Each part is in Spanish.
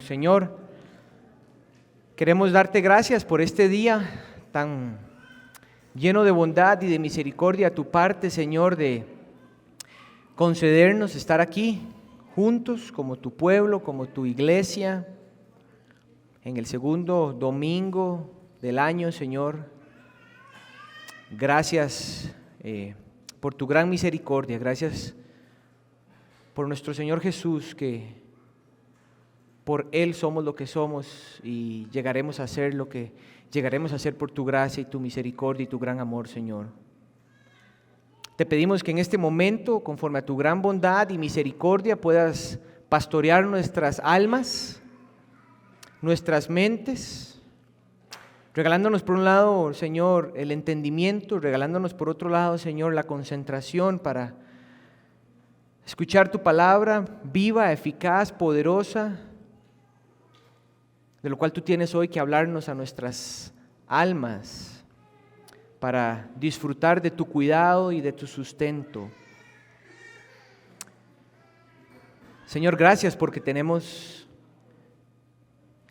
Señor, queremos darte gracias por este día tan lleno de bondad y de misericordia a tu parte, Señor, de concedernos estar aquí juntos como tu pueblo, como tu iglesia, en el segundo domingo del año, Señor. Gracias por tu gran misericordia, gracias por nuestro Señor Jesús, que por Él somos lo que somos y llegaremos a ser lo que llegaremos a ser por tu gracia y tu misericordia y tu gran amor, Señor. Te pedimos que en este momento, conforme a tu gran bondad y misericordia, puedas pastorear nuestras almas, nuestras mentes, regalándonos por un lado, Señor, el entendimiento, regalándonos por otro lado, Señor, la concentración para escuchar tu palabra viva, eficaz, poderosa, de lo cual tú tienes hoy que hablarnos a nuestras almas para disfrutar de tu cuidado y de tu sustento. Señor, gracias porque tenemos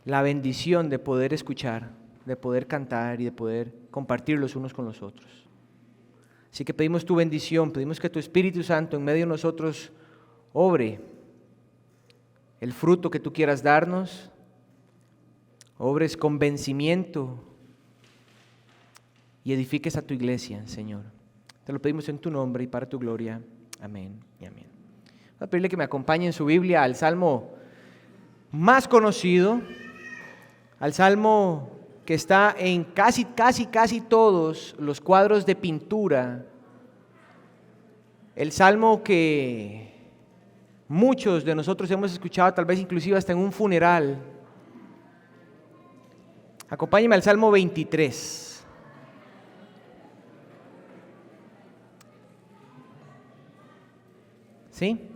la bendición de poder escuchar, de poder cantar y de poder compartir los unos con los otros. Así que pedimos tu bendición, pedimos que tu Espíritu Santo en medio de nosotros obre el fruto que tú quieras darnos, obres convencimiento y edifiques a tu iglesia, Señor. Te lo pedimos en tu nombre y para tu gloria. Amén y amén. Voy a pedirle que me acompañe en su Biblia al Salmo más conocido, al Salmo que está en casi todos los cuadros de pintura, el Salmo que muchos de nosotros hemos escuchado, tal vez inclusive hasta en un funeral. Acompáñeme al Salmo 23. ¿Sí?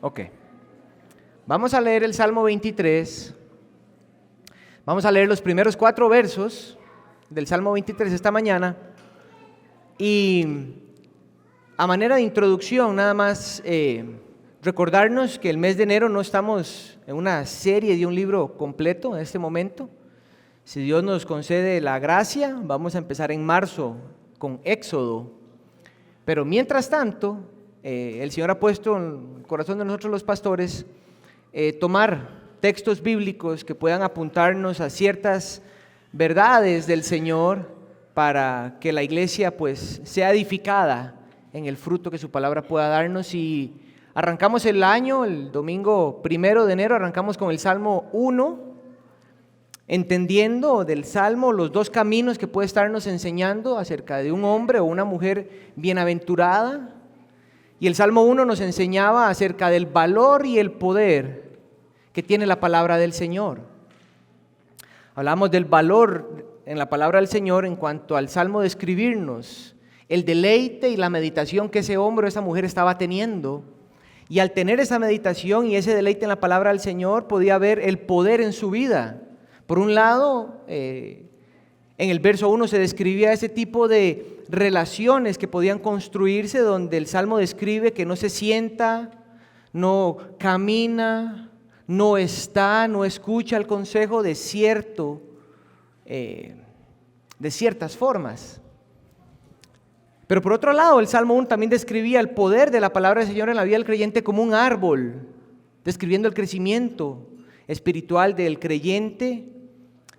Ok. Vamos a leer el Salmo 23. Vamos a leer los primeros 4 versos del Salmo 23 esta mañana. Y a manera de introducción, nada más recordarnos que el mes de enero no estamos en una serie de un libro completo en este momento. Si Dios nos concede la gracia, vamos a empezar en marzo con Éxodo. Pero mientras tanto, el Señor ha puesto en el corazón de nosotros los pastores tomar textos bíblicos que puedan apuntarnos a ciertas verdades del Señor para que la iglesia pues sea edificada en el fruto que su palabra pueda darnos. Y arrancamos el año, el domingo 1 de enero, arrancamos con el Salmo 1, entendiendo del Salmo los 2 caminos que puede estarnos enseñando acerca de un hombre o una mujer bienaventurada. Y el Salmo 1 nos enseñaba acerca del valor y el poder que tiene la palabra del Señor. Hablamos del valor en la palabra del Señor en cuanto al Salmo describirnos el deleite y la meditación que ese hombre o esa mujer estaba teniendo. Y al tener esa meditación y ese deleite en la palabra del Señor, podía ver el poder en su vida. Por un lado, en el verso 1 se describía ese tipo de relaciones que podían construirse, donde el Salmo describe que no se sienta, no camina, no está, no escucha el consejo de ciertas formas. Pero por otro lado, el Salmo 1 también describía el poder de la palabra del Señor en la vida del creyente como un árbol, describiendo el crecimiento espiritual del creyente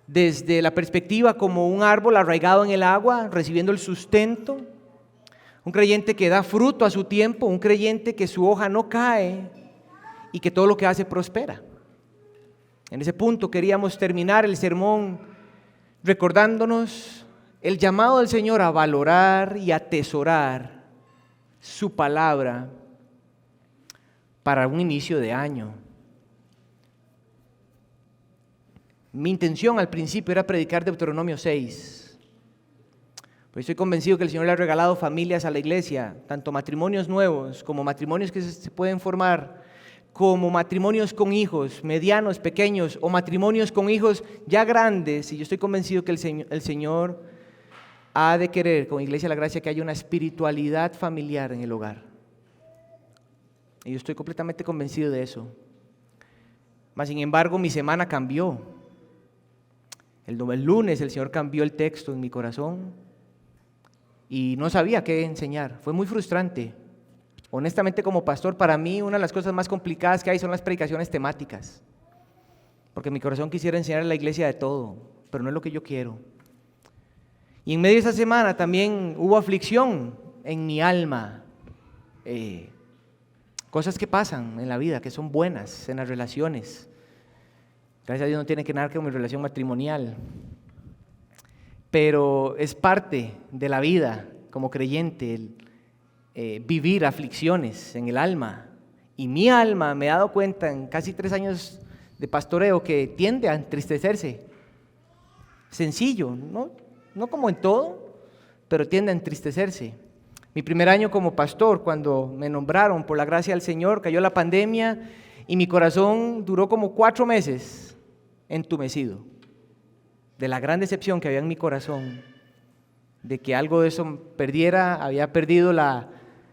desde la perspectiva como un árbol arraigado en el agua, recibiendo el sustento, un creyente que da fruto a su tiempo, un creyente que su hoja no cae y que todo lo que hace prospera. En ese punto queríamos terminar el sermón recordándonos el llamado del Señor a valorar y atesorar su palabra para un inicio de año. Mi intención al principio era predicar Deuteronomio 6. Pues estoy convencido que el Señor le ha regalado familias a la iglesia, tanto matrimonios nuevos como matrimonios que se pueden formar, como matrimonios con hijos medianos, pequeños, o matrimonios con hijos ya grandes. Y yo estoy convencido que el Señor ha de querer, con Iglesia de la Gracia, que haya una espiritualidad familiar en el hogar. Y yo estoy completamente convencido de eso. Mas, sin embargo, mi semana cambió. El lunes el Señor cambió el texto en mi corazón y no sabía qué enseñar. Fue muy frustrante. Honestamente, como pastor, para mí una de las cosas más complicadas que hay son las predicaciones temáticas. Porque mi corazón quisiera enseñar a la iglesia de todo, pero no es lo que yo quiero. Y en medio de esa semana también hubo aflicción en mi alma. Cosas que pasan en la vida, que son buenas en las relaciones. Gracias a Dios no tiene que nada que ver con mi relación matrimonial. Pero es parte de la vida como creyente el vivir aflicciones en el alma. Y mi alma, me he dado cuenta en casi 3 años de pastoreo, que tiende a entristecerse. Sencillo, no como en todo, pero tiende a entristecerse. Mi primer año como pastor, cuando me nombraron por la gracia del Señor, cayó la pandemia y mi corazón duró como 4 meses entumecido de la gran decepción que había en mi corazón, de que algo de eso perdiera. Había perdido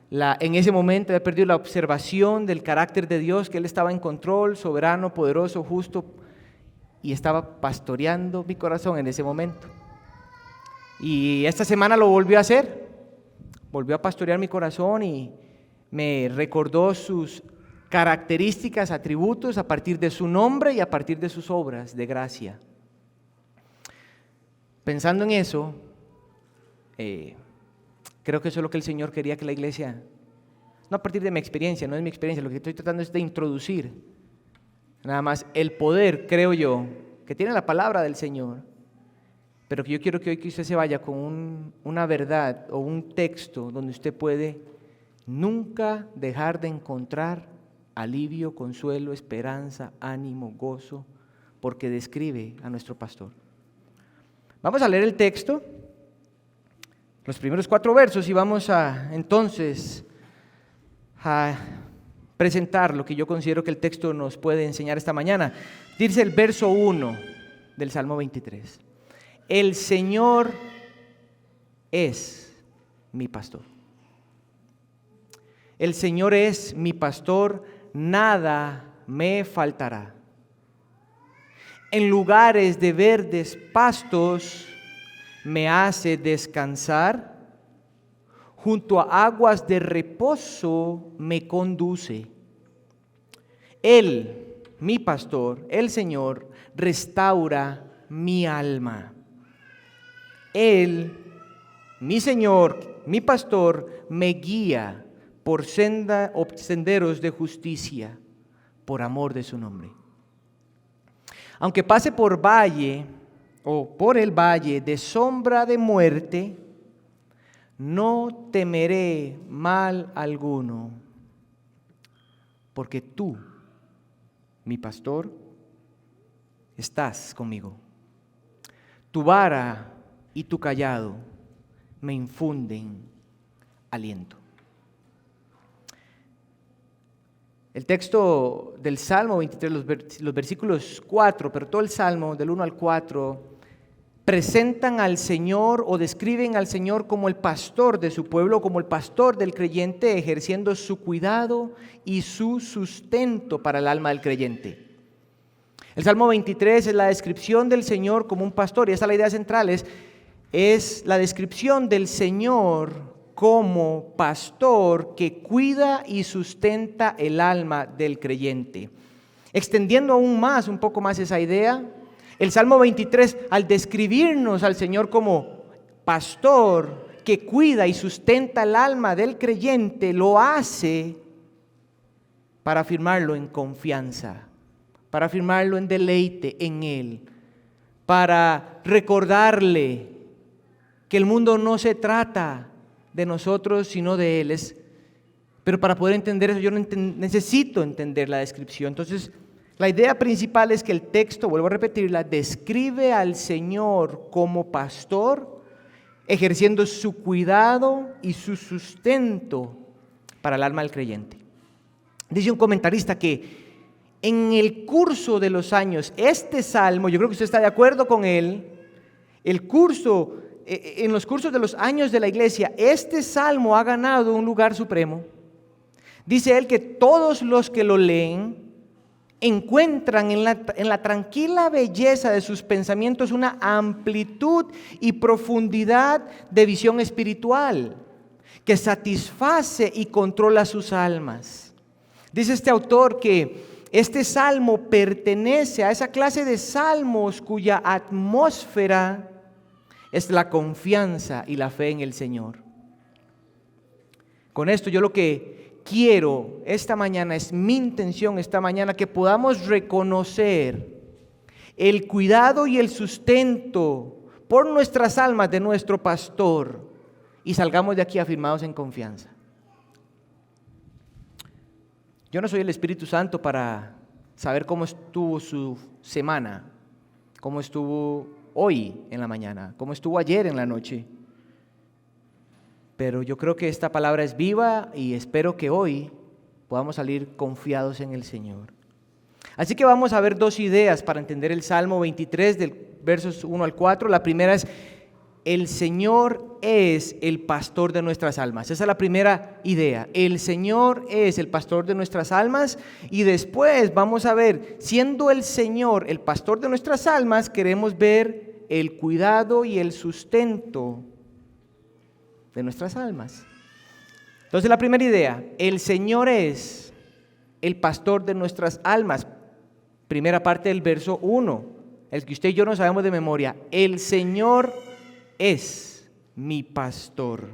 en ese momento había perdido la observación del carácter de Dios, que Él estaba en control, soberano, poderoso, justo, y estaba pastoreando mi corazón en ese momento. Y esta semana lo volvió a hacer, volvió a pastorear mi corazón y me recordó sus características, atributos a partir de su nombre y a partir de sus obras de gracia. Pensando en eso, creo que eso es lo que el Señor quería que la iglesia, no a partir de mi experiencia, no es mi experiencia, lo que estoy tratando es de introducir nada más el poder, creo yo, que tiene la palabra del Señor, pero que yo quiero que hoy que usted se vaya con una verdad o un texto donde usted puede nunca dejar de encontrar alivio, consuelo, esperanza, ánimo, gozo, porque describe a nuestro pastor. Vamos a leer el texto, los primeros 4 versos, y vamos entonces a presentar lo que yo considero que el texto nos puede enseñar esta mañana. Dice el verso 1 del Salmo 23. El Señor es mi pastor. El Señor es mi pastor, nada me faltará. En lugares de verdes pastos me hace descansar, junto a aguas de reposo me conduce. Él, mi pastor, el Señor, restaura mi alma. Él, mi Señor, mi pastor, me guía por senderos de justicia, por amor de su nombre. Aunque pase por valle o por el valle de sombra de muerte, no temeré mal alguno, porque tú, mi pastor, estás conmigo. Tu vara y tu cayado me infunden aliento. El texto del Salmo 23, los versículos 4, pero todo el Salmo del 1 al 4, presentan al Señor o describen al Señor como el pastor de su pueblo, como el pastor del creyente, ejerciendo su cuidado y su sustento para el alma del creyente. El Salmo 23 es la descripción del Señor como un pastor, y esa es la idea central, es la descripción del Señor como pastor que cuida y sustenta el alma del creyente. Extendiendo aún más, un poco más esa idea, el Salmo 23, al describirnos al Señor como pastor que cuida y sustenta el alma del creyente, lo hace para afirmarlo en confianza, para afirmarlo en deleite en Él, para recordarle que el mundo no se trata de nosotros, sino de Él. Pero para poder entender eso, yo necesito entender la descripción. Entonces, la idea principal es que el texto, vuelvo a repetirla, describe al Señor como pastor, ejerciendo su cuidado y su sustento para el alma del creyente. Dice un comentarista que en el curso de los años, este salmo, yo creo que usted está de acuerdo con él, en los cursos de los años de la iglesia, este salmo ha ganado un lugar supremo. Dice él que todos los que lo leen encuentran en la tranquila belleza de sus pensamientos una amplitud y profundidad de visión espiritual que satisface y controla sus almas. Dice este autor que este salmo pertenece a esa clase de salmos cuya atmósfera es la confianza y la fe en el Señor. Con esto yo lo que quiero esta mañana, es mi intención esta mañana, que podamos reconocer el cuidado y el sustento por nuestras almas de nuestro pastor y salgamos de aquí afirmados en confianza. Yo no soy el Espíritu Santo para saber cómo estuvo su semana, cómo estuvo hoy en la mañana, cómo estuvo ayer en la noche. Pero yo creo que esta palabra es viva y espero que hoy podamos salir confiados en el Señor. Así que vamos a ver dos ideas para entender el Salmo 23 del versos 1 al 4. La primera es: el Señor es el pastor de nuestras almas. Esa es la primera idea. El Señor es el pastor de nuestras almas. Y después vamos a ver, siendo el Señor el pastor de nuestras almas, queremos ver el cuidado y el sustento de nuestras almas. Entonces la primera idea: el Señor es el pastor de nuestras almas. Primera parte del verso 1, el que usted y yo no sabemos de memoria. El Señor es mi pastor.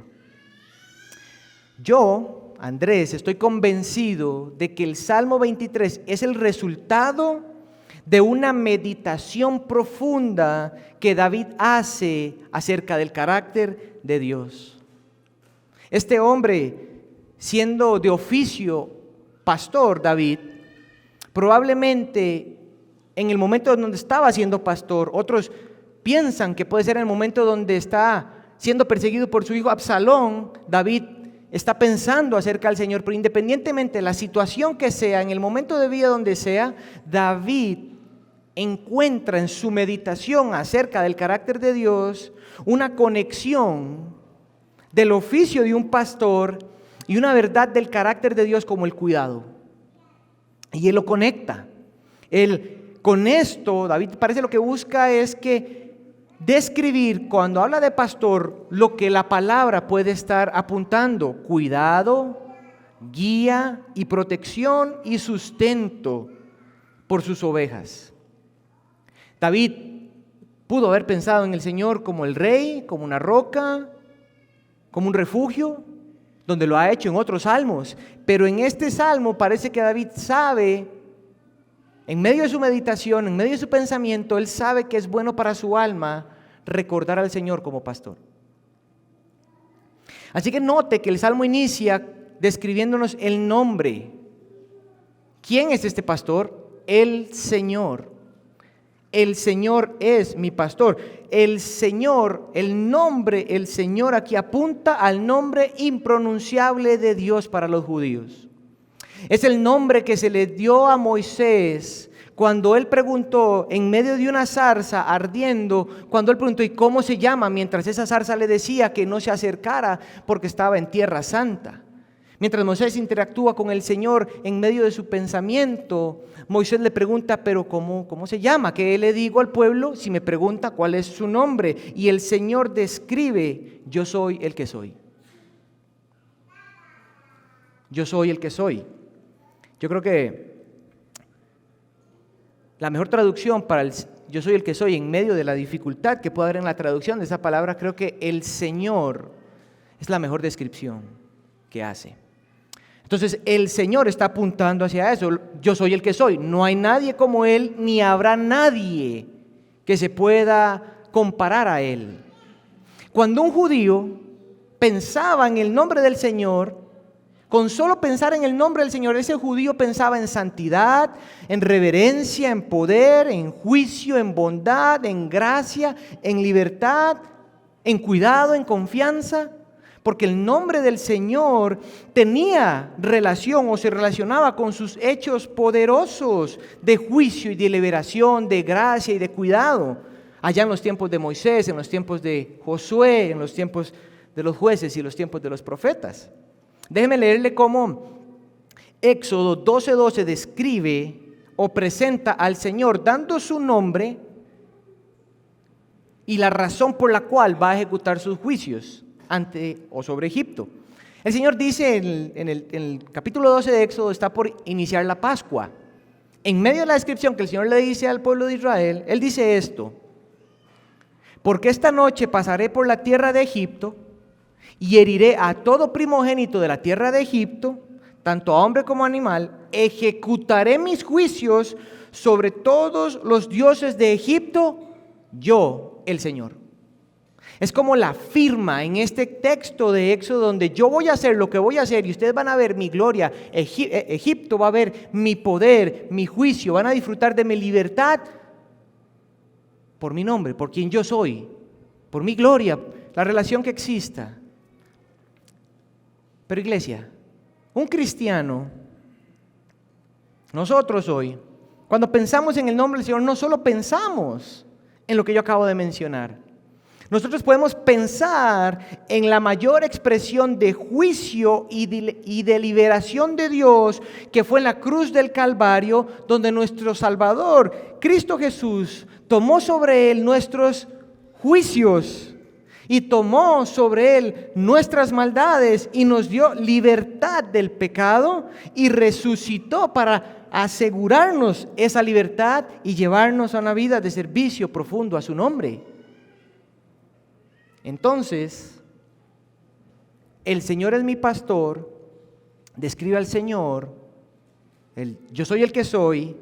Yo, Andrés, estoy convencido de que el Salmo 23 es el resultado de una meditación profunda que David hace acerca del carácter de Dios. Este hombre, siendo de oficio pastor, David, probablemente en el momento donde estaba siendo pastor, otros piensan que puede ser en el momento donde está siendo perseguido por su hijo Absalón, David está pensando acerca del Señor, pero independientemente de la situación que sea, en el momento de vida donde sea, David encuentra en su meditación acerca del carácter de Dios una conexión del oficio de un pastor y una verdad del carácter de Dios como el cuidado. Y él lo conecta. Con esto, David parece lo que busca es que describir, cuando habla de pastor, lo que la palabra puede estar apuntando: cuidado, guía y protección y sustento por sus ovejas. David pudo haber pensado en el Señor como el rey, como una roca, como un refugio, donde lo ha hecho en otros salmos, pero en este salmo parece que David sabe, en medio de su meditación, en medio de su pensamiento, él sabe que es bueno para su alma recordar al Señor como pastor. Así que note que el salmo inicia describiéndonos el nombre. ¿Quién es este pastor? El Señor. El Señor es mi pastor. El Señor, el nombre, el Señor aquí apunta al nombre impronunciable de Dios para los judíos. Es el nombre que se le dio a Moisés cuando él preguntó en medio de una zarza ardiendo, cuando él preguntó: ¿y cómo se llama? Mientras esa zarza le decía que no se acercara porque estaba en tierra santa. Mientras Moisés interactúa con el Señor en medio de su pensamiento, Moisés le pregunta: ¿pero cómo se llama? ¿Qué le digo al pueblo si me pregunta cuál es su nombre? Y el Señor describe: yo soy el que soy. Yo soy el que soy. Yo creo que la mejor traducción para el yo soy el que soy, en medio de la dificultad que puede haber en la traducción de esa palabra, creo que el Señor es la mejor descripción que hace. Entonces el Señor está apuntando hacia eso. Yo soy el que soy. No hay nadie como Él, ni habrá nadie que se pueda comparar a Él. Cuando un judío pensaba en el nombre del Señor, con solo pensar en el nombre del Señor, ese judío pensaba en santidad, en reverencia, en poder, en juicio, en bondad, en gracia, en libertad, en cuidado, en confianza. Porque el nombre del Señor tenía relación o se relacionaba con sus hechos poderosos de juicio y de liberación, de gracia y de cuidado. Allá en los tiempos de Moisés, en los tiempos de Josué, en los tiempos de los jueces y los tiempos de los profetas. Déjeme leerle cómo Éxodo 12:12 describe o presenta al Señor dando su nombre y la razón por la cual va a ejecutar sus juicios ante o sobre Egipto. El Señor dice en el capítulo 12 de Éxodo, está por iniciar la Pascua. En medio de la descripción que el Señor le dice al pueblo de Israel, Él dice esto: porque esta noche pasaré por la tierra de Egipto y heriré a todo primogénito de la tierra de Egipto, tanto a hombre como a animal, ejecutaré mis juicios sobre todos los dioses de Egipto, yo, el Señor. Es como la firma en este texto de Éxodo, donde yo voy a hacer lo que voy a hacer y ustedes van a ver mi gloria. Egipto va a ver mi poder, mi juicio, van a disfrutar de mi libertad por mi nombre, por quien yo soy, por mi gloria, la relación que exista. Pero iglesia, un cristiano, nosotros hoy, cuando pensamos en el nombre del Señor, no solo pensamos en lo que yo acabo de mencionar. Nosotros podemos pensar en la mayor expresión de juicio y de liberación de Dios, que fue en la cruz del Calvario, donde nuestro Salvador, Cristo Jesús, tomó sobre Él nuestros juicios y tomó sobre Él nuestras maldades y nos dio libertad del pecado y resucitó para asegurarnos esa libertad y llevarnos a una vida de servicio profundo a su nombre. Entonces, el Señor es mi pastor, describe al Señor, yo soy el que soy,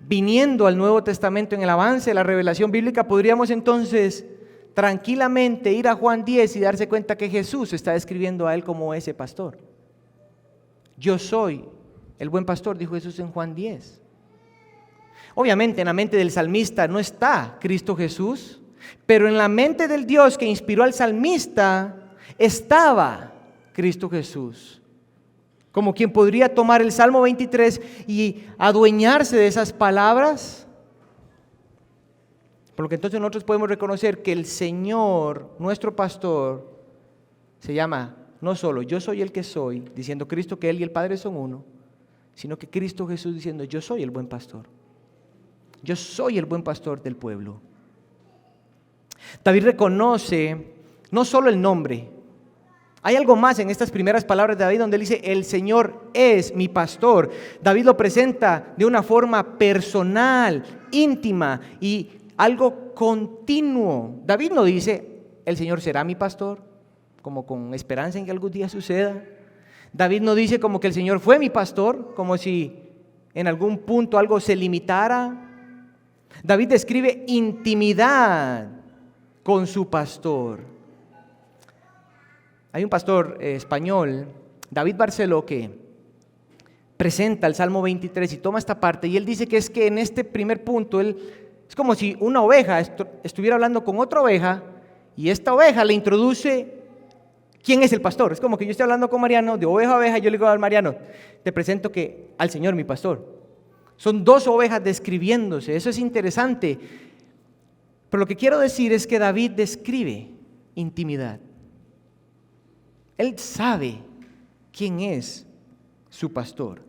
viniendo al Nuevo Testamento en el avance de la revelación bíblica, podríamos entonces tranquilamente ir a Juan 10 y darse cuenta que Jesús está describiendo a Él como ese pastor. Yo soy el buen pastor, dijo Jesús en Juan 10. Obviamente en la mente del salmista no está Cristo Jesús, pero en la mente del Dios que inspiró al salmista estaba Cristo Jesús, como quien podría tomar el Salmo 23 y adueñarse de esas palabras. Por lo que entonces nosotros podemos reconocer que el Señor, nuestro pastor, se llama no solo yo soy el que soy, diciendo Cristo que Él y el Padre son uno, sino que Cristo Jesús diciendo yo soy el buen pastor. Yo soy el buen pastor del pueblo. David reconoce no solo el nombre. Hay algo más en estas primeras palabras de David donde él dice el Señor es mi pastor. David lo presenta de una forma personal, íntima y algo continuo. David no dice el Señor será mi pastor, como con esperanza en que algún día suceda. David no dice como que el Señor fue mi pastor, como si en algún punto algo se limitara. David describe intimidad con su pastor. Hay un pastor español, David Barceló, que presenta el Salmo 23 y toma esta parte y él dice que es que en este primer punto es como si una oveja estuviera hablando con otra oveja y esta oveja le introduce quién es el pastor. Es como que yo estoy hablando con Mariano de oveja a oveja y yo le digo al Mariano, te presento que al Señor mi pastor. Son dos ovejas describiéndose, eso es interesante. Pero lo que quiero decir es que David describe intimidad. Él sabe quién es su pastor.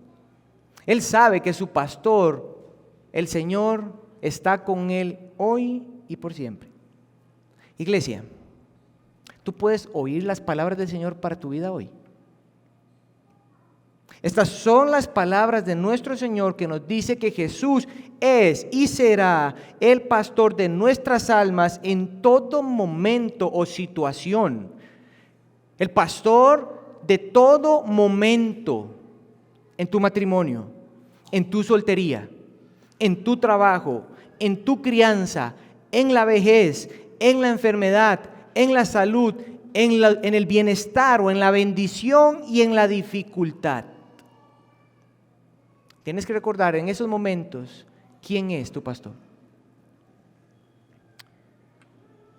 Él sabe que su pastor, el Señor, está con él hoy y por siempre. Iglesia, tú puedes oír las palabras del Señor para tu vida hoy. Estas son las palabras de nuestro Señor que nos dice que Jesús es y será el pastor de nuestras almas en todo momento o situación. El pastor de todo momento, en tu matrimonio, en tu soltería, en tu trabajo, en tu crianza, en la vejez, en la enfermedad, en la salud, en el bienestar o en la bendición y en la dificultad. Tienes que recordar en esos momentos quién es tu pastor.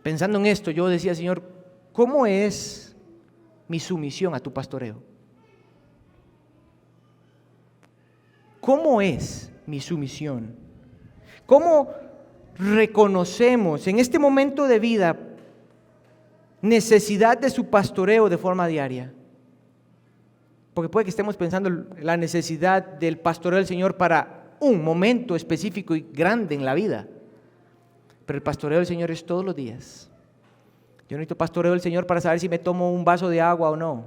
Pensando en esto, yo decía, Señor, ¿cómo es mi sumisión a tu pastoreo? ¿Cómo es mi sumisión? ¿Cómo reconocemos en este momento de vida necesidad de su pastoreo de forma diaria? Porque puede que estemos pensando la necesidad del pastoreo del Señor para un momento específico y grande en la vida. Pero el pastoreo del Señor es todos los días. Yo necesito pastoreo del Señor para saber si me tomo un vaso de agua o no.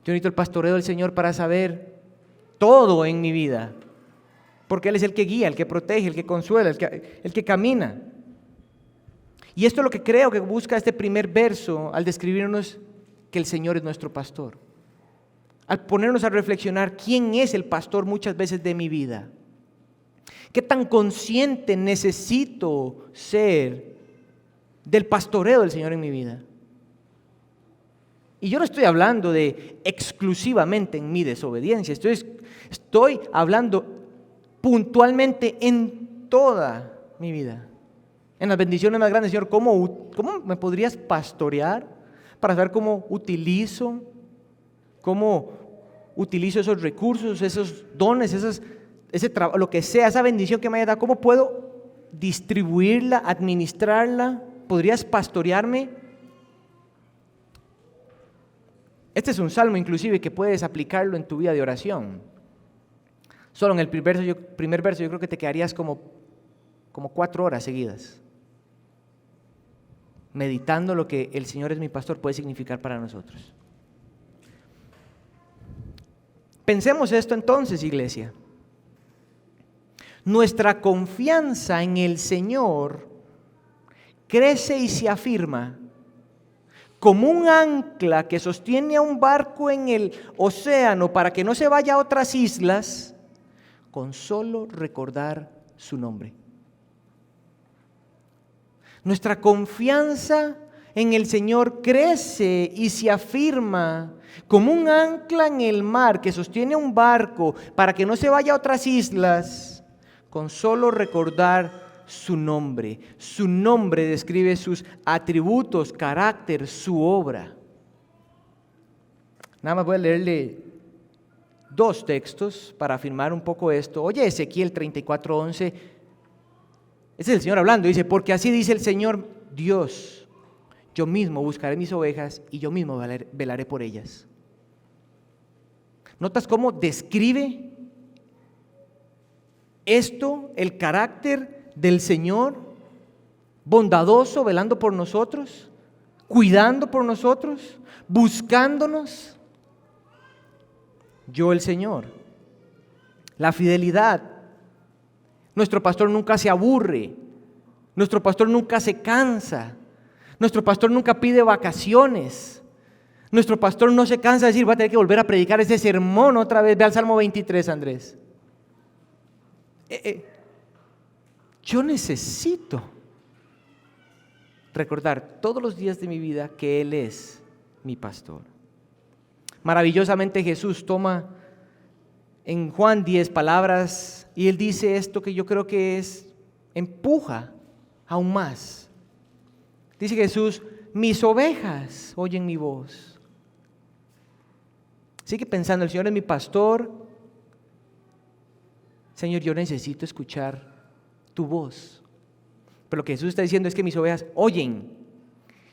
Yo necesito el pastoreo del Señor para saber todo en mi vida. Porque Él es el que guía, el que protege, el que consuela, el que camina. Y esto es lo que creo que busca este primer verso al describirnos que el Señor es nuestro pastor. Al ponernos a reflexionar quién es el pastor muchas veces de mi vida. ¿Qué tan consciente necesito ser del pastoreo del Señor en mi vida? Y yo no estoy hablando de exclusivamente en mi desobediencia, estoy hablando puntualmente en toda mi vida. En las bendiciones más grandes, Señor, ¿cómo me podrías pastorear para saber cómo utilizo esos recursos, esos dones, ese trabajo, lo que sea, esa bendición que me haya dado? ¿Cómo puedo distribuirla, administrarla? ¿Podrías pastorearme? Este es un salmo inclusive que puedes aplicarlo en tu vida de oración. Solo en el primer verso yo creo que te quedarías como 4 horas seguidas, meditando lo que el Señor es mi pastor puede significar para nosotros. Pensemos esto entonces, iglesia. Nuestra confianza en el Señor crece y se afirma como un ancla que sostiene a un barco en el océano para que no se vaya a otras islas, con solo recordar su nombre. Nuestra confianza en el Señor crece y se afirma como un ancla en el mar que sostiene un barco para que no se vaya a otras islas, con solo recordar su nombre. Su nombre describe sus atributos, carácter, su obra. Nada más voy a leerle 2 textos para afirmar un poco esto. Oye, Ezequiel 34:11. Ese es el Señor hablando. Dice, porque así dice el Señor Dios: yo mismo buscaré mis ovejas y yo mismo velaré por ellas. ¿Notas cómo describe esto, el carácter del Señor, bondadoso, velando por nosotros, cuidando por nosotros, buscándonos? Yo, el Señor. La fidelidad. Nuestro pastor nunca se aburre, nuestro pastor nunca se cansa, nuestro pastor nunca pide vacaciones, nuestro pastor no se cansa de decir, voy a tener que volver a predicar ese sermón otra vez. Ve al Salmo 23, Andrés. Yo necesito recordar todos los días de mi vida que Él es mi pastor. Maravillosamente Jesús toma en Juan 10 palabras y Él dice esto que yo creo que empuja aún más. Dice Jesús, mis ovejas oyen mi voz. Sigue pensando, el Señor es mi pastor. Señor, yo necesito escuchar tu voz. Pero lo que Jesús está diciendo es que mis ovejas oyen.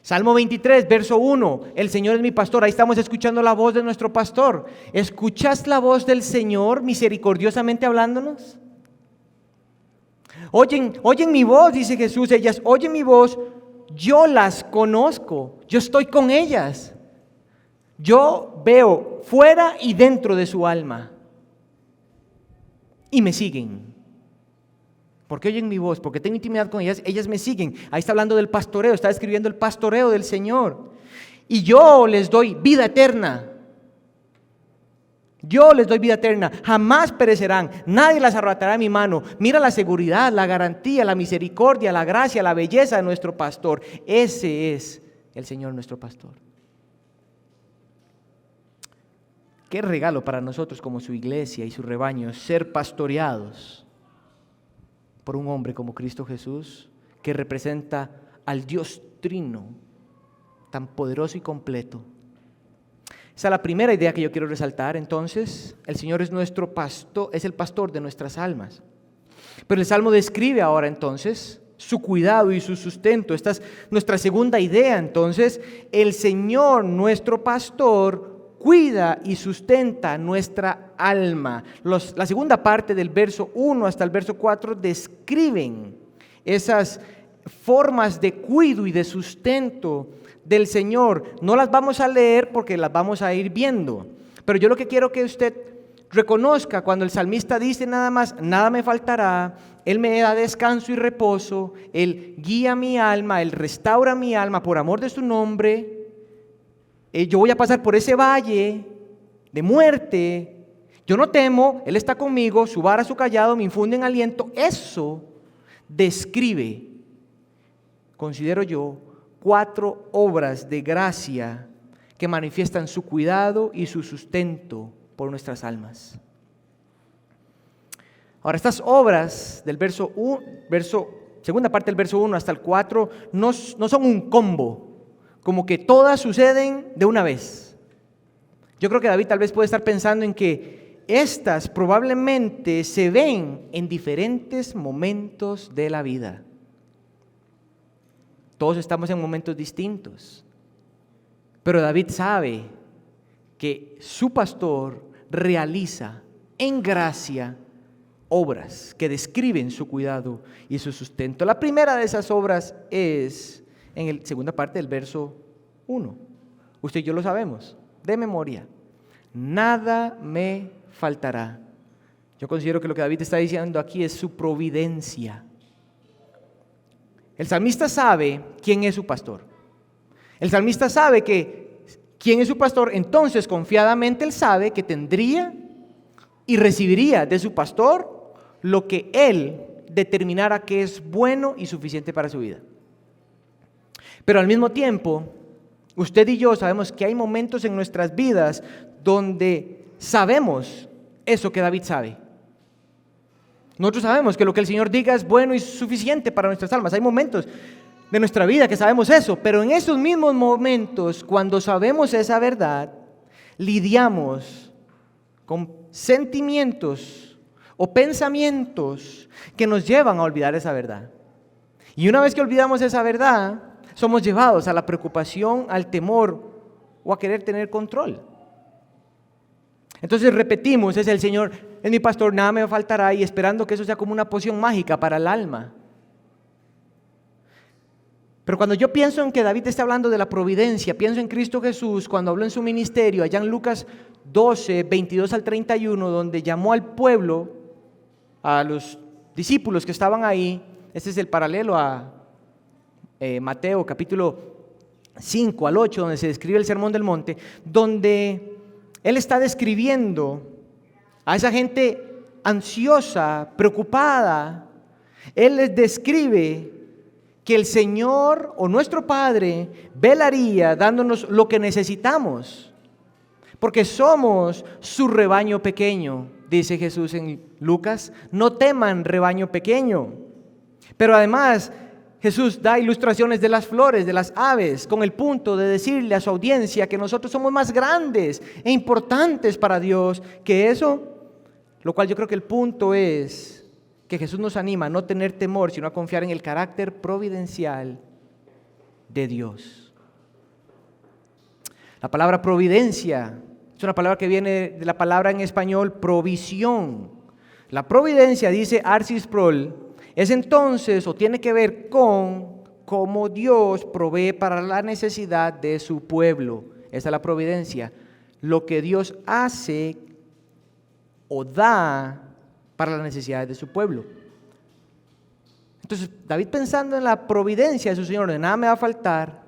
Salmo 23, verso 1, el Señor es mi pastor. Ahí estamos escuchando la voz de nuestro pastor. ¿Escuchas la voz del Señor misericordiosamente hablándonos? Oyen mi voz, dice Jesús. Ellas oyen mi voz, yo las conozco, yo estoy con ellas. Yo veo fuera y dentro de su alma. Y me siguen. ¿Por qué oyen mi voz? Porque tengo intimidad con ellas, ellas me siguen. Ahí está hablando del pastoreo, está describiendo el pastoreo del Señor. Y yo les doy vida eterna. Yo les doy vida eterna, jamás perecerán, nadie las arrebatará de mi mano. Mira la seguridad, la garantía, la misericordia, la gracia, la belleza de nuestro pastor. Ese es el Señor nuestro pastor. Qué regalo para nosotros como su iglesia y su rebaño ser pastoreados por un hombre como Cristo Jesús, que representa al Dios Trino, tan poderoso y completo. Esa es la primera idea que yo quiero resaltar. Entonces, el Señor es nuestro pastor, es el pastor de nuestras almas. Pero el Salmo describe ahora entonces su cuidado y su sustento. Esta es nuestra segunda idea. Entonces, el Señor, nuestro pastor, cuida y sustenta nuestra alma. La segunda parte del verso 1 hasta el verso 4 describen esas formas de cuidado y de sustento del Señor. No las vamos a leer porque las vamos a ir viendo, pero yo lo que quiero que usted reconozca cuando el salmista dice nada más, nada me faltará, Él me da descanso y reposo, Él guía mi alma, Él restaura mi alma por amor de su nombre. Yo voy a pasar por ese valle de muerte, yo no temo, Él está conmigo, su vara, su callado me infunden aliento. Eso describe, considero yo, 4 obras de gracia que manifiestan su cuidado y su sustento por nuestras almas. Ahora, estas obras del segunda parte del verso 1 hasta el 4 no son un combo, como que todas suceden de una vez. Yo creo que David tal vez puede estar pensando en que estas probablemente se ven en diferentes momentos de la vida. Todos estamos en momentos distintos, pero David sabe que su pastor realiza en gracia obras que describen su cuidado y su sustento. La primera de esas obras es en la segunda parte del verso 1. Usted y yo lo sabemos, de memoria. Nada me faltará. Yo considero que lo que David está diciendo aquí es su providencia. El salmista sabe quién es su pastor. El salmista sabe quién es su pastor, entonces confiadamente él sabe que tendría y recibiría de su pastor lo que él determinara que es bueno y suficiente para su vida. Pero al mismo tiempo, usted y yo sabemos que hay momentos en nuestras vidas donde sabemos eso que David sabe. Nosotros sabemos que lo que el Señor diga es bueno y suficiente para nuestras almas. Hay momentos de nuestra vida que sabemos eso, pero en esos mismos momentos, cuando sabemos esa verdad, lidiamos con sentimientos o pensamientos que nos llevan a olvidar esa verdad. Y una vez que olvidamos esa verdad, somos llevados a la preocupación, al temor o a querer tener control. Entonces repetimos, es el Señor, es mi pastor, nada me faltará, y esperando que eso sea como una poción mágica para el alma. Pero cuando yo pienso en que David está hablando de la providencia, pienso en Cristo Jesús cuando habló en su ministerio, allá en Lucas 12, 22 al 31, donde llamó al pueblo, a los discípulos que estaban ahí. Este es el paralelo a Mateo capítulo 5 al 8, donde se describe el Sermón del Monte, donde él está describiendo a esa gente ansiosa, preocupada. Él les describe que el Señor o nuestro Padre velaría dándonos lo que necesitamos, porque somos su rebaño pequeño, dice Jesús en Lucas. No teman, rebaño pequeño. Pero además Jesús da ilustraciones de las flores, de las aves, con el punto de decirle a su audiencia que nosotros somos más grandes e importantes para Dios que eso, lo cual yo creo que el punto es que Jesús nos anima a no tener temor, sino a confiar en el carácter providencial de Dios. La palabra providencia es una palabra que viene de la palabra en español provisión. La providencia, dice R.C. Sproul, es entonces o tiene que ver con cómo Dios provee para la necesidad de su pueblo. Esa es la providencia. Lo que Dios hace o da para las necesidades de su pueblo. Entonces, David, pensando en la providencia de su Señor, de nada me va a faltar,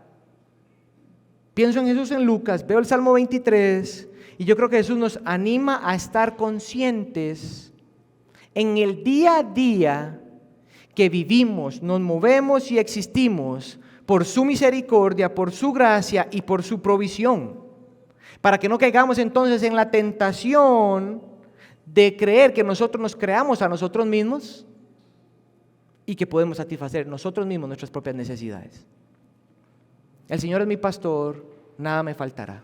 pienso en Jesús en Lucas, veo el Salmo 23 y yo creo que Jesús nos anima a estar conscientes en el día a día que vivimos, nos movemos y existimos por su misericordia, por su gracia y por su provisión, para que no caigamos entonces en la tentación de creer que nosotros nos creamos a nosotros mismos y que podemos satisfacer nosotros mismos nuestras propias necesidades. El Señor es mi pastor, nada me faltará.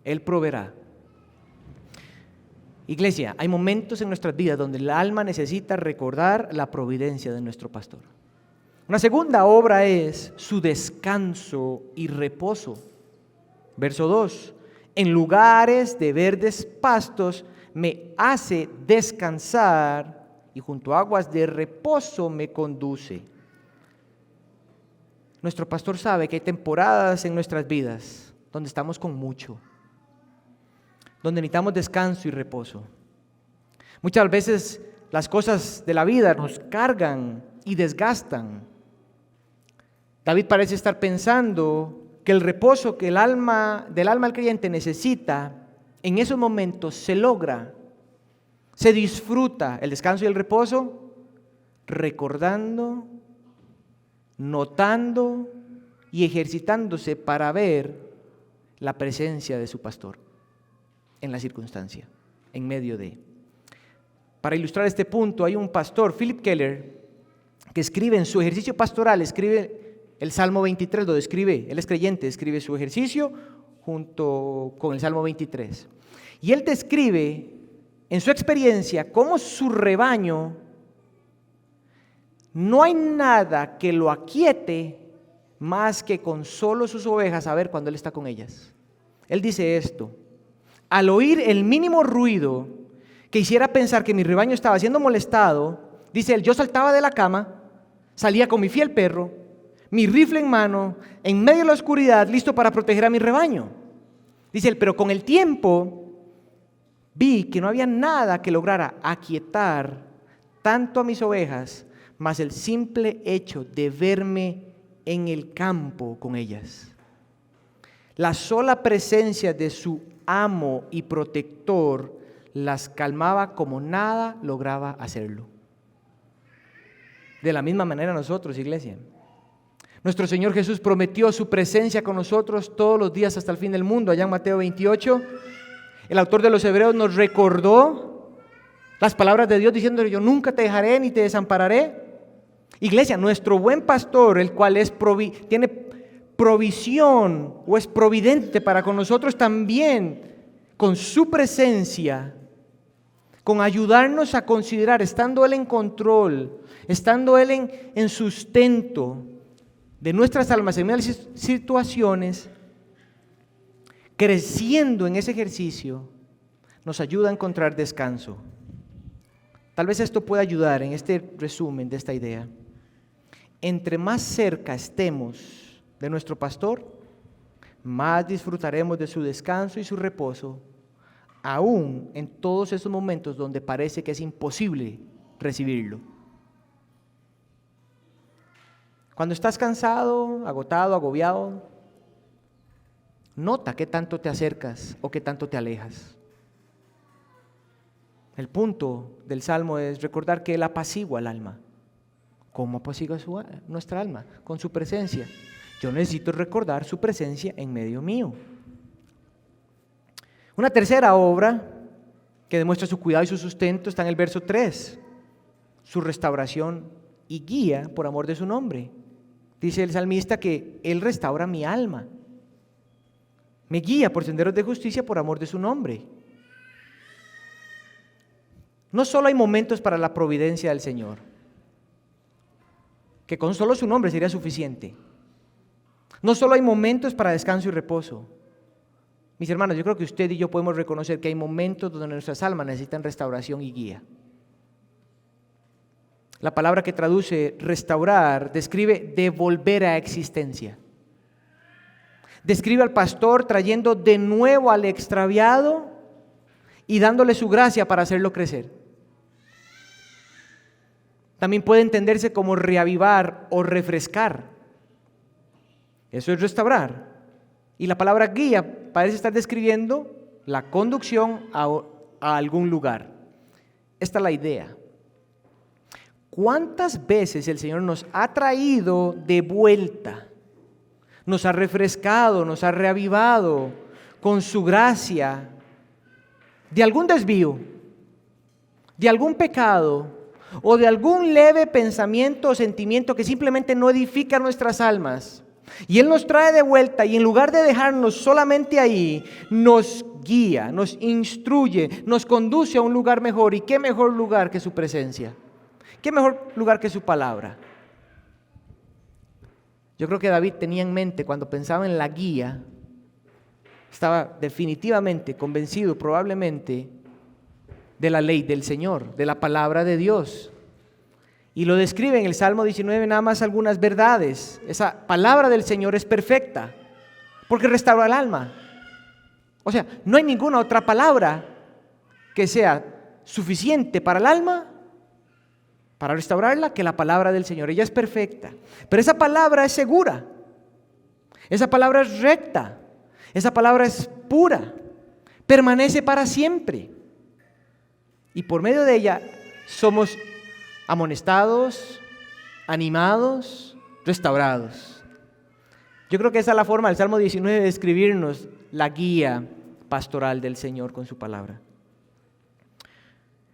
Él proveerá. Iglesia, hay momentos en nuestras vidas donde el alma necesita recordar la providencia de nuestro pastor. Una segunda obra es su descanso y reposo. Verso 2, En lugares de verdes pastos me hace descansar y junto a aguas de reposo me conduce. Nuestro pastor sabe que hay temporadas en nuestras vidas donde estamos con mucho, donde necesitamos descanso y reposo. Muchas veces las cosas de la vida nos cargan y desgastan. David parece estar pensando que el reposo que del alma del creyente necesita, en esos momentos se logra, se disfruta el descanso y el reposo, recordando, notando y ejercitándose para ver la presencia de su pastor en la circunstancia, en medio de. Para ilustrar este punto, hay un pastor, Philip Keller, que escribe en su ejercicio pastoral, escribe el Salmo 23, lo describe, él es creyente, escribe su ejercicio junto con el Salmo 23. Y él describe en su experiencia cómo su rebaño, no hay nada que lo aquiete más que con solo sus ovejas saber cuando él está con ellas. Él dice esto: al oír el mínimo ruido que hiciera pensar que mi rebaño estaba siendo molestado, dice él, yo saltaba de la cama, salía con mi fiel perro, mi rifle en mano, en medio de la oscuridad, listo para proteger a mi rebaño. Dice él, pero con el tiempo vi que no había nada que lograra aquietar tanto a mis ovejas, más el simple hecho de verme en el campo con ellas. La sola presencia de su amo y protector las calmaba como nada lograba hacerlo. De la misma manera nosotros, iglesia. Nuestro Señor Jesús prometió su presencia con nosotros todos los días hasta el fin del mundo. Allá en Mateo 28, el autor de los Hebreos nos recordó las palabras de Dios diciendo: yo nunca te dejaré ni te desampararé. Iglesia, nuestro buen pastor, el cual tiene provisión o es providente para con nosotros también, con su presencia, con ayudarnos a considerar, estando Él en control, estando Él en sustento de nuestras almas en medio de situaciones, creciendo en ese ejercicio, nos ayuda a encontrar descanso. Tal vez esto pueda ayudar en este resumen de esta idea. Entre más cerca estemos de nuestro pastor, más disfrutaremos de su descanso y su reposo, aún en todos esos momentos donde parece que es imposible recibirlo. Cuando estás cansado, agotado, agobiado, nota qué tanto te acercas o qué tanto te alejas. El punto del Salmo es recordar que Él apacigua el alma. ¿Cómo apacigua nuestra alma? Con su presencia. Yo necesito recordar su presencia en medio mío. Una tercera obra que demuestra su cuidado y su sustento está en el verso 3. Su restauración y guía por amor de su nombre. Dice el salmista que Él restaura mi alma. Me guía por senderos de justicia por amor de su nombre. No solo hay momentos para la providencia del Señor, que con solo su nombre sería suficiente. No solo hay momentos para descanso y reposo. Mis hermanos, yo creo que usted y yo podemos reconocer que hay momentos donde nuestras almas necesitan restauración y guía. La palabra que traduce restaurar describe devolver a existencia. Describe al pastor trayendo de nuevo al extraviado y dándole su gracia para hacerlo crecer. También puede entenderse como reavivar o refrescar. Eso es restaurar. Y la palabra guía parece estar describiendo la conducción a algún lugar. Esta es la idea. ¿Cuántas veces el Señor nos ha traído de vuelta? Nos ha refrescado, nos ha reavivado con su gracia de algún desvío, de algún pecado o de algún leve pensamiento o sentimiento que simplemente no edifica nuestras almas. Y Él nos trae de vuelta y en lugar de dejarnos solamente ahí, nos guía, nos instruye, nos conduce a un lugar mejor. ¿Y qué mejor lugar que su presencia? ¿Qué mejor lugar que su palabra? Yo creo que David tenía en mente, cuando pensaba en la guía, Estaba definitivamente convencido, probablemente, de la ley del Señor, de la palabra de Dios. Y lo describe en el Salmo 19 nada más algunas verdades. Esa palabra del Señor es perfecta, porque restaura el alma. O sea, no hay ninguna otra palabra que sea suficiente para el alma, para restaurarla, que la palabra del Señor. Ella es perfecta. Pero esa palabra es segura. Esa palabra es recta. Esa palabra es pura. Permanece para siempre. Y por medio de ella somos amonestados, animados, restaurados. Yo creo que esa es la forma del Salmo 19 de describirnos la guía pastoral del Señor con su palabra.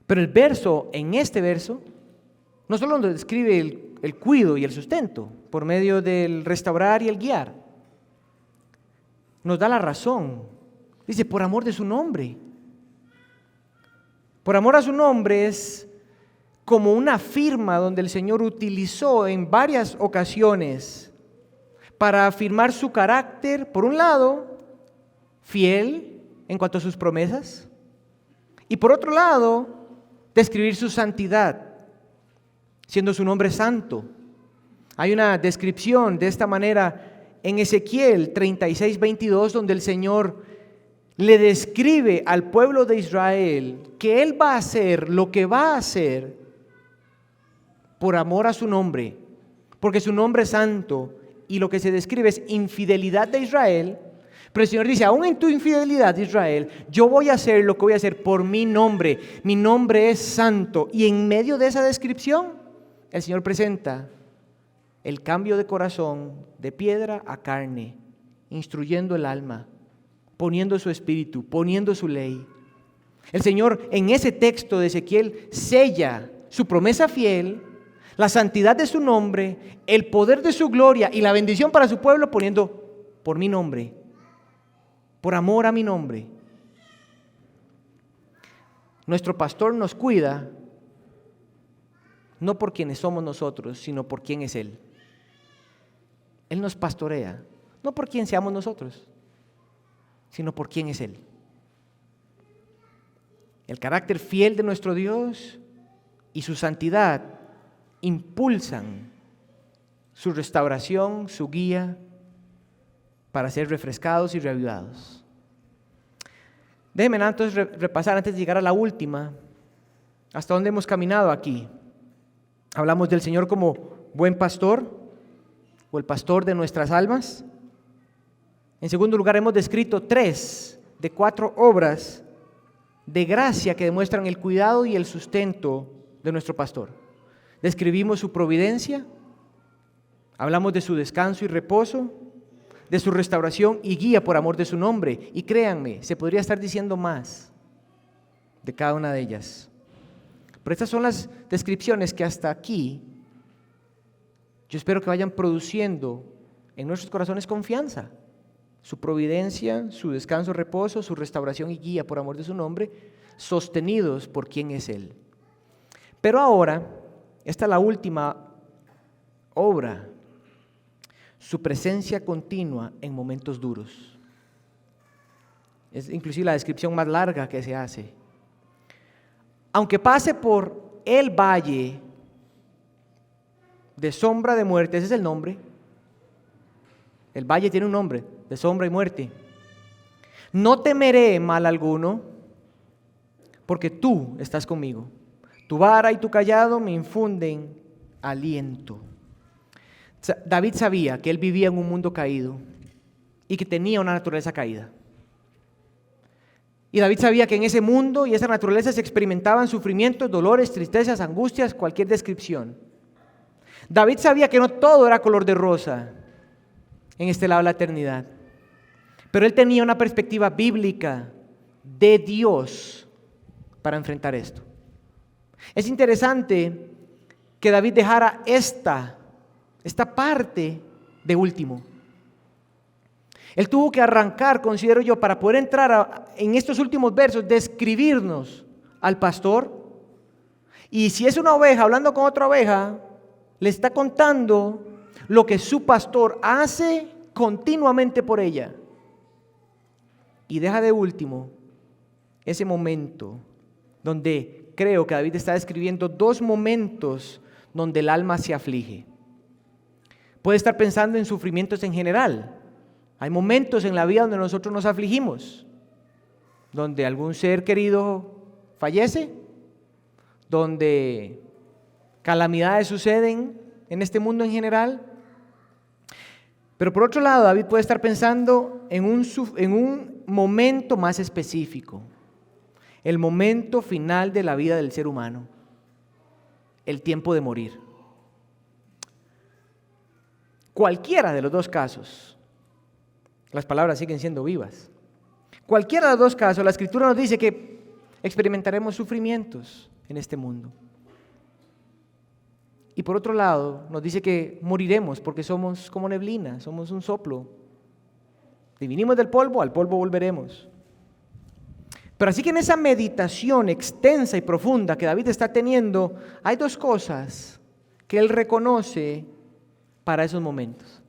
Pero en este verso, no solo nos describe el cuidado y el sustento por medio del restaurar y el guiar, nos da la razón. Dice, por amor de su nombre. Por amor a su nombre es como una firma donde el Señor utilizó en varias ocasiones para afirmar su carácter, por un lado, fiel en cuanto a sus promesas, y por otro lado, describir su santidad, siendo su nombre santo. Hay una descripción de esta manera en Ezequiel 36:22, donde el Señor le describe al pueblo de Israel que Él va a hacer lo que va a hacer por amor a su nombre, porque su nombre es santo, y lo que se describe es infidelidad de Israel. Pero el Señor dice, aún en tu infidelidad, Israel, yo voy a hacer lo que voy a hacer por mi nombre es santo. Y en medio de esa descripción, el Señor presenta el cambio de corazón de piedra a carne, instruyendo el alma, poniendo su espíritu, poniendo su ley. El Señor en ese texto de Ezequiel sella su promesa fiel, la santidad de su nombre, el poder de su gloria y la bendición para su pueblo, poniendo por mi nombre, por amor a mi nombre. Nuestro pastor nos cuida no por quienes somos nosotros, sino por quién es Él. Él nos pastorea, no por quién seamos nosotros, sino por quién es Él. El carácter fiel de nuestro Dios y su santidad impulsan su restauración, su guía, para ser refrescados y reavivados. Déjenme entonces repasar antes de llegar a la última, hasta dónde hemos caminado aquí. Hablamos del Señor como buen pastor, o el pastor de nuestras almas. En segundo lugar, hemos descrito 3 de 4 obras de gracia que demuestran el cuidado y el sustento de nuestro pastor. Describimos su providencia, hablamos de su descanso y reposo, de su restauración y guía por amor de su nombre. Y créanme, se podría estar diciendo más de cada una de ellas. Pero estas son las descripciones que hasta aquí yo espero que vayan produciendo en nuestros corazones confianza. Su providencia, su descanso, reposo, su restauración y guía por amor de su nombre, sostenidos por quien es Él. Pero ahora, esta es la última obra, su presencia continua en momentos duros. Es inclusive la descripción más larga que se hace. Aunque pase por el valle de sombra de muerte, ese es el nombre. El valle tiene un nombre, de sombra y muerte. No temeré mal alguno, porque tú estás conmigo. Tu vara y tu cayado me infunden aliento. David sabía que él vivía en un mundo caído y que tenía una naturaleza caída. Y David sabía que en ese mundo y esa naturaleza se experimentaban sufrimientos, dolores, tristezas, angustias, cualquier descripción. David sabía que no todo era color de rosa en este lado de la eternidad, pero él tenía una perspectiva bíblica de Dios para enfrentar esto. Es interesante que David dejara esta parte de último. Él tuvo que arrancar, considero yo, para poder entrar en estos últimos versos, describirnos al pastor. Y si es una oveja hablando con otra oveja, le está contando lo que su pastor hace continuamente por ella. Y deja de último ese momento donde creo que David está describiendo dos momentos donde el alma se aflige. Puede estar pensando en sufrimientos en general. Hay momentos en la vida donde nosotros nos afligimos, donde algún ser querido fallece, donde calamidades suceden en este mundo en general. Pero por otro lado, David puede estar pensando en un momento más específico, el momento final de la vida del ser humano, el tiempo de morir. Cualquiera de los dos casos, las palabras siguen siendo vivas. Cualquiera de los dos casos, la Escritura nos dice que experimentaremos sufrimientos en este mundo. Y por otro lado, nos dice que moriremos porque somos como neblina, somos un soplo. Si vinimos del polvo, al polvo volveremos. Pero así que en esa meditación extensa y profunda que David está teniendo, hay dos cosas que él reconoce para esos momentos.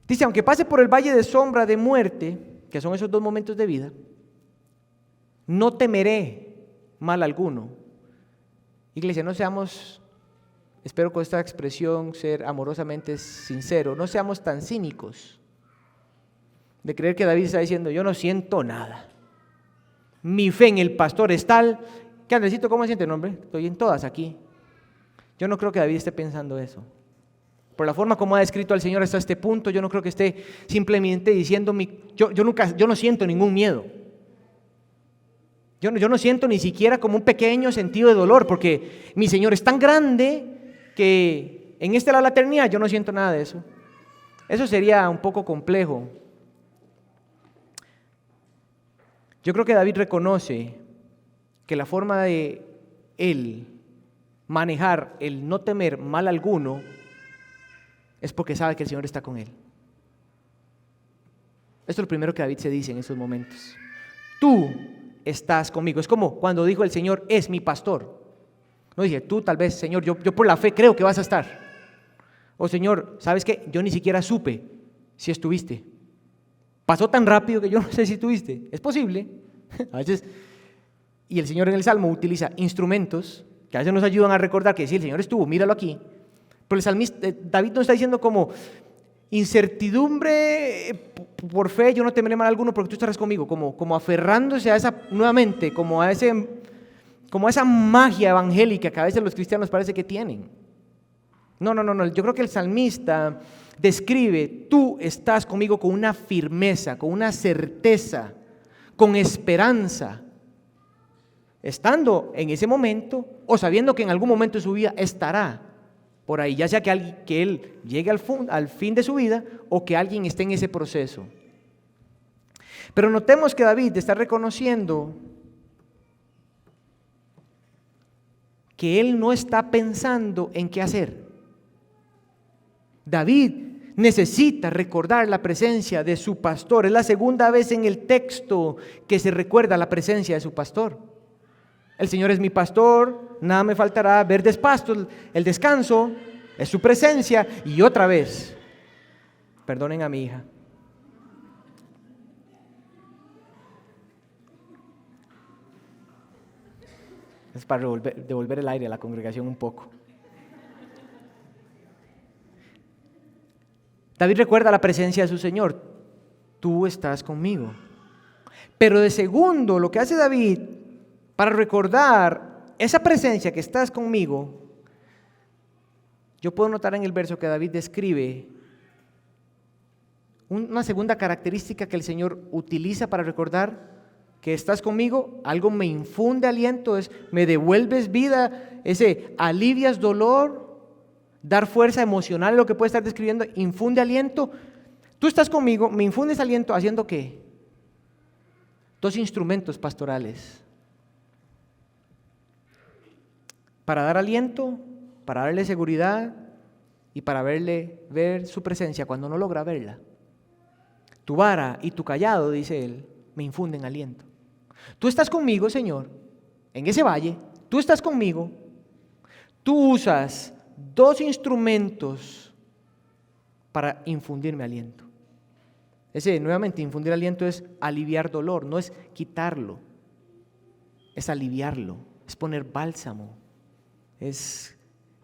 Dice, aunque pase por el valle de sombra de muerte, que son esos dos momentos de vida, no temeré mal alguno. Iglesia, no seamos, espero con esta expresión ser amorosamente sincero, no seamos tan cínicos de creer que David está diciendo, yo no siento nada. Mi fe en el pastor es tal, que Andresito, ¿cómo se siente? No, hombre, estoy en todas aquí. Yo no creo que David esté pensando eso. Por la forma como ha descrito al Señor hasta este punto, yo no creo que esté simplemente diciendo, yo no siento ningún miedo. Yo no siento ni siquiera como un pequeño sentido de dolor, porque mi Señor es tan grande que en este lado de la eternidad yo no siento nada de eso. Eso sería un poco complejo. Yo creo que David reconoce que la forma de él manejar el no temer mal alguno es porque sabe que el Señor está con él. Esto es lo primero que David se dice en esos momentos. Tú estás conmigo. Es como cuando dijo el Señor, es mi pastor. No dije, tú tal vez, Señor, yo por la fe creo que vas a estar. O Señor, ¿sabes qué? Yo ni siquiera supe si estuviste. Pasó tan rápido que yo no sé si estuviste. Es posible. A veces, y el Señor en el Salmo utiliza instrumentos que a veces nos ayudan a recordar que sí, el Señor estuvo, míralo aquí. Pero el salmista, David nos está diciendo como incertidumbre por fe, yo no temeré mal alguno porque tú estarás conmigo, como aferrándose a esa, nuevamente, como a esa magia evangélica que a veces los cristianos parece que tienen. No, yo creo que el salmista describe, tú estás conmigo con una firmeza, con una certeza, con esperanza, estando en ese momento o sabiendo que en algún momento de su vida estará por ahí, ya sea que él llegue al fin de su vida o que alguien esté en ese proceso. Pero notemos que David está reconociendo que él no está pensando en qué hacer. David necesita recordar la presencia de su pastor. Es la segunda vez en el texto que se recuerda la presencia de su pastor. El Señor es mi pastor, nada me faltará, verdes pastos, el descanso es su presencia. Y otra vez, perdonen a mi hija. Es para devolver el aire a la congregación un poco. David recuerda la presencia de su Señor. Tú estás conmigo. Pero de segundo, lo que hace David para recordar esa presencia que estás conmigo, yo puedo notar en el verso que David describe una segunda característica que el Señor utiliza para recordar que estás conmigo. Algo me infunde aliento, me devuelves vida, alivias dolor, dar fuerza emocional, lo que puede estar describiendo, infunde aliento. Tú estás conmigo, me infundes aliento, ¿haciendo qué? Dos instrumentos pastorales. Para dar aliento, para darle seguridad y para ver su presencia cuando no logra verla. Tu vara y tu cayado, dice él, me infunden aliento. Tú estás conmigo, Señor, en ese valle, tú estás conmigo, tú usas dos instrumentos para infundirme aliento. Ese, nuevamente, infundir aliento es aliviar dolor, no es quitarlo, es aliviarlo, es poner bálsamo, es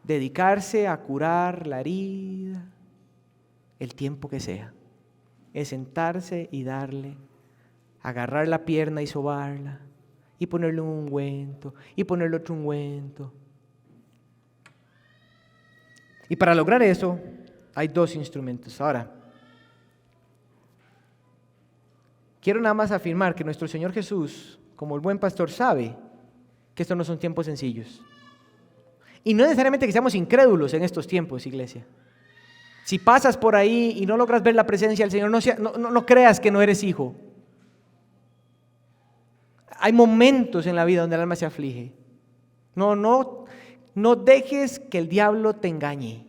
dedicarse a curar la herida el tiempo que sea. Es sentarse y darle, agarrar la pierna y sobarla, y ponerle un ungüento, y ponerle otro ungüento. Y para lograr eso, hay dos instrumentos. Ahora, quiero nada más afirmar que nuestro Señor Jesús, como el buen pastor, sabe que estos no son tiempos sencillos. Y no necesariamente que seamos incrédulos en estos tiempos, iglesia. Si pasas por ahí y no logras ver la presencia del Señor, no creas que no eres hijo. Hay momentos en la vida donde el alma se aflige. No dejes que el diablo te engañe.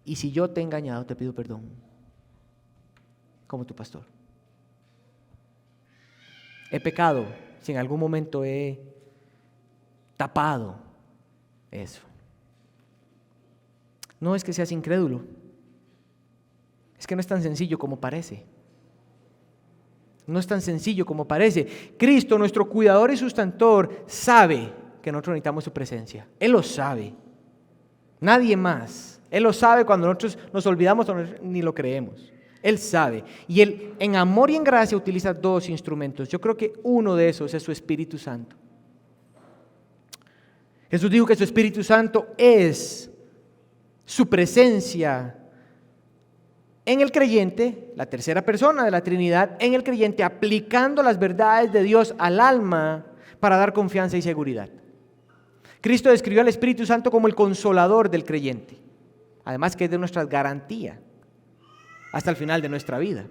Y si yo te he engañado, te pido perdón, como tu pastor. He pecado si en algún momento he tapado eso. No es que seas incrédulo, es que no es tan sencillo como parece. No es tan sencillo como parece. Cristo, nuestro cuidador y sustentor, sabe que nosotros necesitamos su presencia. Él lo sabe. Nadie más. Él lo sabe cuando nosotros nos olvidamos o ni lo creemos. Él sabe. Y Él, en amor y en gracia, utiliza dos instrumentos. Yo creo que uno de esos es su Espíritu Santo. Jesús dijo que su Espíritu Santo es su presencia en el creyente, la tercera persona de la Trinidad, en el creyente, aplicando las verdades de Dios al alma para dar confianza y seguridad. Cristo describió al Espíritu Santo como el consolador del creyente, además que es de nuestra garantía hasta el final de nuestra vida.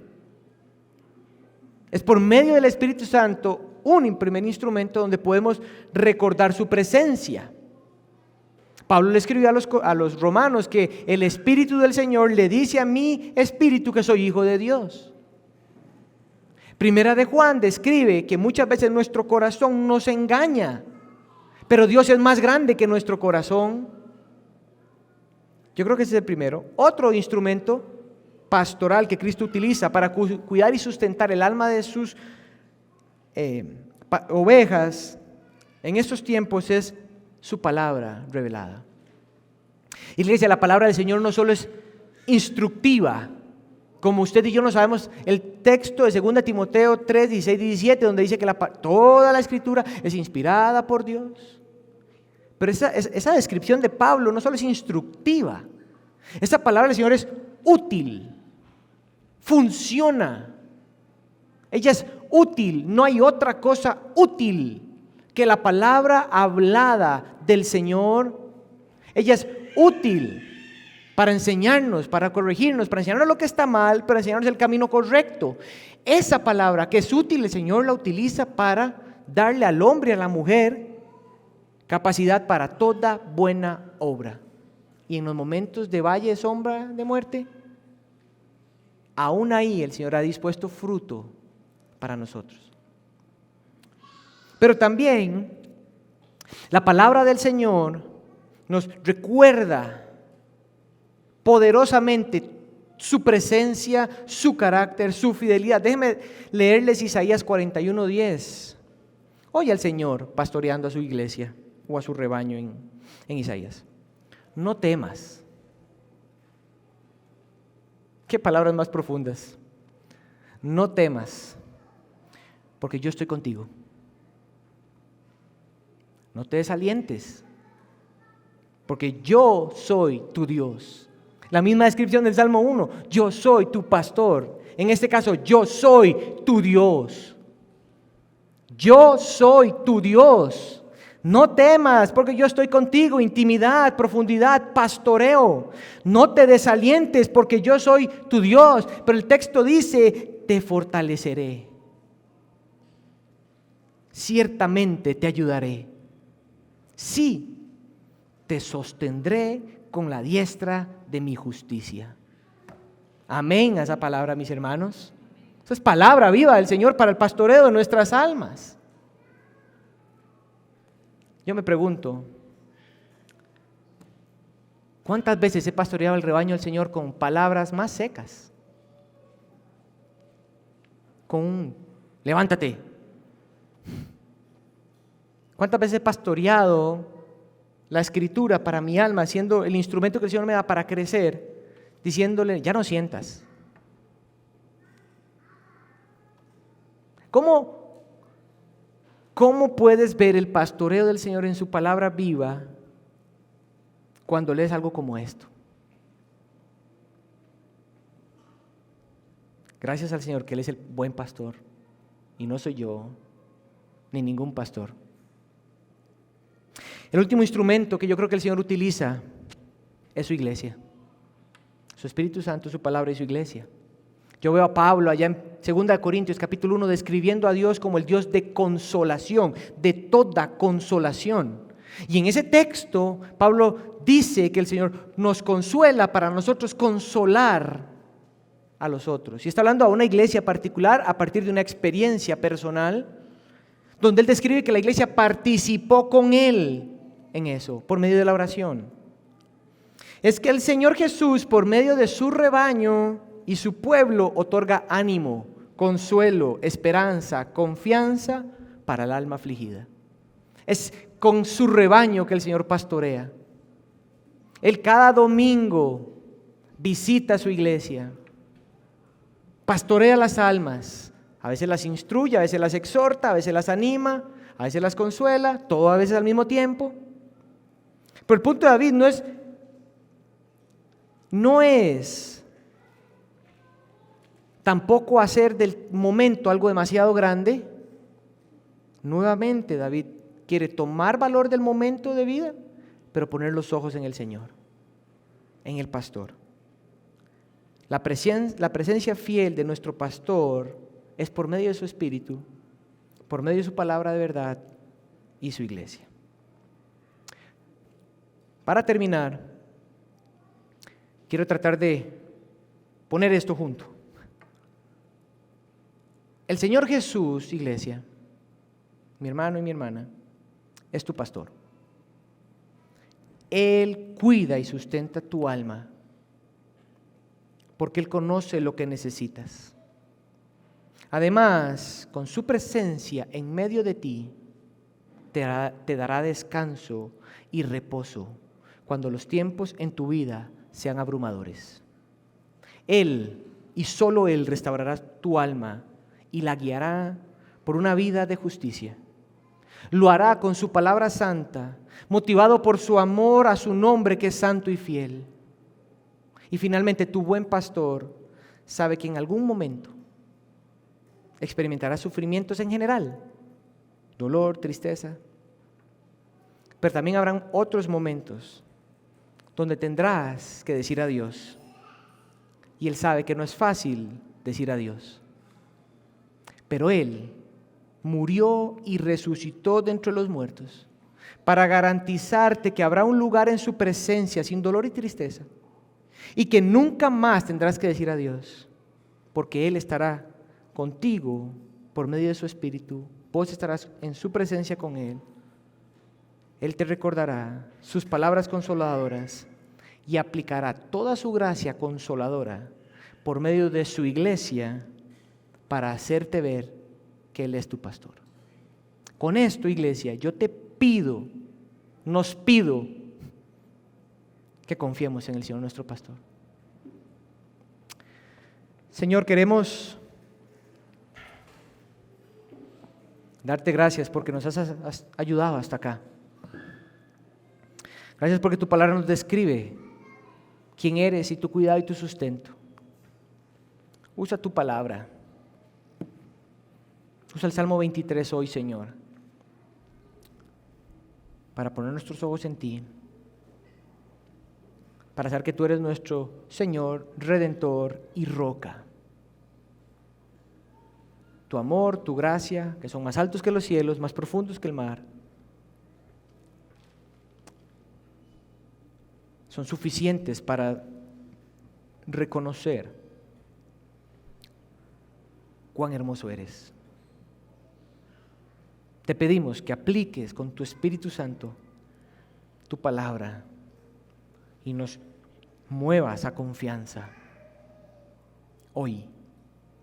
Es por medio del Espíritu Santo un primer instrumento donde podemos recordar su presencia. Pablo le escribió a los romanos que el Espíritu del Señor le dice a mi espíritu que soy hijo de Dios. Primera de Juan describe que muchas veces nuestro corazón nos engaña, pero Dios es más grande que nuestro corazón. Yo creo que ese es el primero. Otro instrumento pastoral que Cristo utiliza para cuidar y sustentar el alma de sus ovejas en estos tiempos es su palabra revelada. Iglesia, la palabra del Señor no solo es instructiva, como usted y yo no sabemos el texto de 2 Timoteo 3, 16 y 17, donde dice que toda la Escritura es inspirada por Dios. Pero esa descripción de Pablo no solo es instructiva, esa palabra del Señor es útil, funciona. Ella es útil, no hay otra cosa útil que la palabra hablada del Señor. Ella es útil para enseñarnos, para corregirnos, para enseñarnos lo que está mal, para enseñarnos el camino correcto. Esa palabra que es útil, el Señor la utiliza para darle al hombre y a la mujer capacidad para toda buena obra. Y en los momentos de valle, sombra, de muerte, aún ahí el Señor ha dispuesto fruto para nosotros. Pero también la palabra del Señor nos recuerda poderosamente su presencia, su carácter, su fidelidad. Déjenme leerles Isaías 41:10. Oye al Señor pastoreando a su iglesia o a su rebaño en Isaías. No temas. Qué palabras más profundas. No temas, porque yo estoy contigo. No te desalientes, porque yo soy tu Dios. La misma descripción del Salmo 1, yo soy tu pastor. En este caso, yo soy tu Dios. Yo soy tu Dios. No temas, porque yo estoy contigo. Intimidad, profundidad, pastoreo. No te desalientes, porque yo soy tu Dios. Pero el texto dice, te fortaleceré. Ciertamente te ayudaré. Sí, te sostendré con la diestra de mi justicia. Amén a esa palabra, mis hermanos. Esa es palabra viva del Señor para el pastoreo de nuestras almas. Yo me pregunto, ¿Cuántas veces he pastoreado el rebaño del Señor con palabras más secas? Con un levántate. ¿Cuántas veces he pastoreado la Escritura para mi alma, siendo el instrumento que el Señor me da para crecer, diciéndole, ya no sientas? ¿Cómo puedes ver el pastoreo del Señor en su palabra viva cuando lees algo como esto? Gracias al Señor que Él es el buen pastor y no soy yo ni ningún pastor. El último instrumento que yo creo que el Señor utiliza es su iglesia, su Espíritu Santo, su palabra y su iglesia. Yo veo a Pablo allá en 2 Corintios capítulo 1 describiendo a Dios como el Dios de consolación, de toda consolación. Y en ese texto Pablo dice que el Señor nos consuela para nosotros consolar a los otros. Y está hablando a una iglesia particular a partir de una experiencia personal, donde él describe que la iglesia participó con él en eso, por medio de la oración. Es que el Señor Jesús, por medio de su rebaño y su pueblo, otorga ánimo, consuelo, esperanza, confianza para el alma afligida. Es con su rebaño que el Señor pastorea. Él cada domingo visita su iglesia, pastorea las almas. A veces las instruye, a veces las exhorta, a veces las anima, a veces las consuela, todo a veces al mismo tiempo. Pero el punto de David no es tampoco hacer del momento algo demasiado grande. Nuevamente David quiere tomar valor del momento de vida, pero poner los ojos en el Señor, en el pastor. La presencia fiel de nuestro pastor es por medio de su Espíritu, por medio de su palabra de verdad y su iglesia. Para terminar, quiero tratar de poner esto junto. El Señor Jesús, iglesia, mi hermano y mi hermana, es tu pastor. Él cuida y sustenta tu alma, porque Él conoce lo que necesitas. Además, con su presencia en medio de ti, te dará descanso y reposo cuando los tiempos en tu vida sean abrumadores. Él y solo Él restaurará tu alma y la guiará por una vida de justicia. Lo hará con su palabra santa, motivado por su amor a su nombre que es santo y fiel. Y finalmente, tu buen pastor sabe que en algún momento experimentarás sufrimientos en general, dolor, tristeza, pero también habrán otros momentos donde tendrás que decir adiós. Y Él sabe que no es fácil decir adiós, pero Él murió y resucitó de entre los muertos para garantizarte que habrá un lugar en su presencia sin dolor y tristeza y que nunca más tendrás que decir adiós, porque Él estará contigo por medio de su Espíritu. Vos estarás en su presencia con Él. Él te recordará sus palabras consoladoras y aplicará toda su gracia consoladora por medio de su iglesia para hacerte ver que Él es tu pastor. Con esto, iglesia, yo te pido, nos pido que confiemos en el Señor nuestro pastor. Señor, queremos darte gracias porque nos has ayudado hasta acá. Gracias porque tu palabra nos describe quién eres y tu cuidado y tu sustento. Usa tu palabra. Usa el Salmo 23 hoy, Señor, para poner nuestros ojos en ti, para saber que tú eres nuestro Señor, Redentor y Roca. Tu amor, tu gracia, que son más altos que los cielos, más profundos que el mar, son suficientes para reconocer cuán hermoso eres. Te pedimos que apliques con tu Espíritu Santo tu palabra y nos mueva esa confianza hoy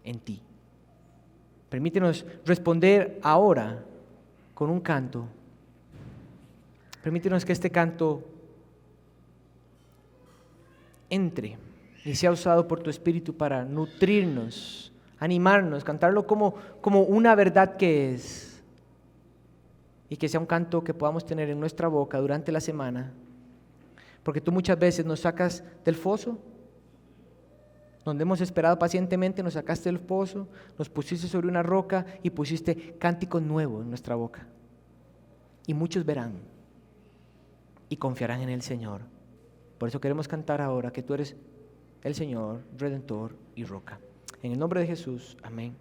en ti. Permítenos responder ahora con un canto. Permítenos que este canto entre y sea usado por tu Espíritu para nutrirnos, animarnos, cantarlo como una verdad que es, y que sea un canto que podamos tener en nuestra boca durante la semana, porque tú muchas veces nos sacas del foso, donde hemos esperado pacientemente, nos sacaste del pozo, nos pusiste sobre una roca y pusiste cánticos nuevos en nuestra boca, y muchos verán y confiarán en el Señor. Por eso queremos cantar ahora que tú eres el Señor, Redentor y Roca. En el nombre de Jesús, amén.